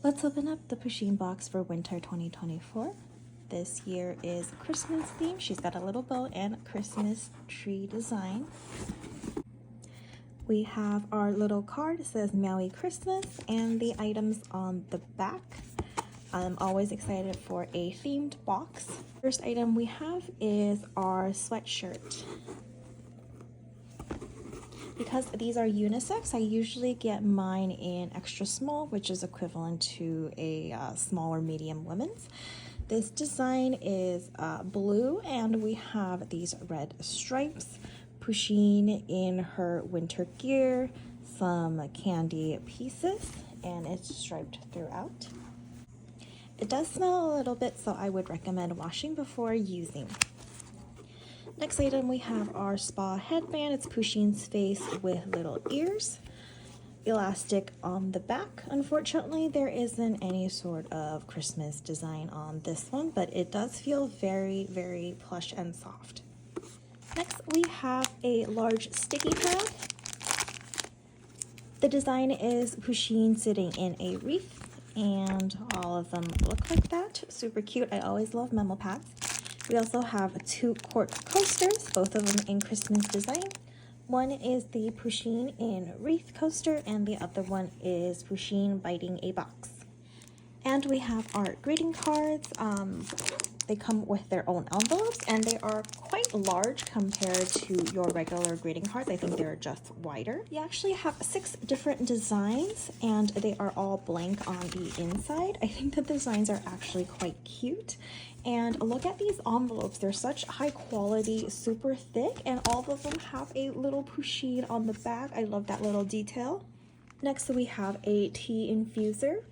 Let's open up the Pusheen box for winter 2024. This year is Christmas theme. She's got a little bow and Christmas tree design. We have our little card. It says Merry Christmas and the items on the back. I'm always excited for a themed box. First item we have is our sweatshirt. Because these are unisex, I usually get mine in extra small, which is equivalent to a small or medium women's. This design is blue, and we have these red stripes. Pusheen in her winter gear, some candy pieces, and it's striped throughout. It does smell a little bit, so I would recommend washing before using. Next item, we have our spa headband. It's Pusheen's face with little ears. Elastic on the back. Unfortunately, there isn't any sort of Christmas design on this one, but it does feel very, very plush and soft. Next, we have a large sticky pad. The design is Pusheen sitting in a wreath, and all of them look like that. Super cute. I always love memo pads. We also have 2 cork coasters, both of them in Christmas design. One is the Pusheen in wreath coaster, and the other one is Pusheen biting a box. And we have our greeting cards. They come with their own envelopes, and they are quite large compared to your regular greeting cards. I think they're just wider. You actually have 6 different designs, and they are all blank on the inside. I think the designs are actually quite cute. And look at these envelopes. They're such high quality, super thick, and all of them have a little Pusheen on the back. I love that little detail. Next, we have a tea infuser.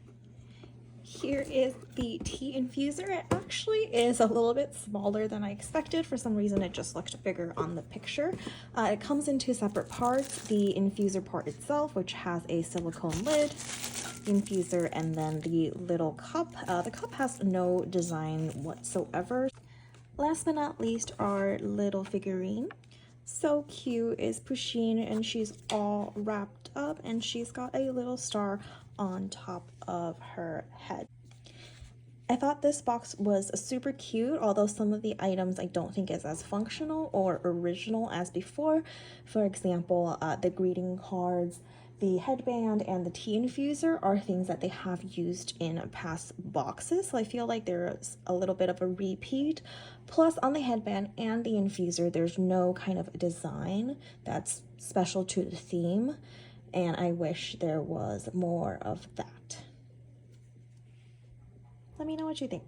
Here is the tea infuser. It actually is a little bit smaller than I expected. For some reason, it just looked bigger on the picture. It comes in 2 separate parts. The infuser part itself, which has a silicone lid, infuser, and then the little cup. The cup has no design whatsoever. Last but not least, our little figurine. So cute is Pusheen, and she's all wrapped up, and she's got a little star on top of her head. I thought this box was super cute, although some of the items I don't think is as functional or original as before. For example, the greeting cards, the headband, and the tea infuser are things that they have used in past boxes, so I feel like there's a little bit of a repeat. Plus, on the headband and the infuser, there's no kind of design that's special to the theme, and I wish there was more of that. Let me know what you think.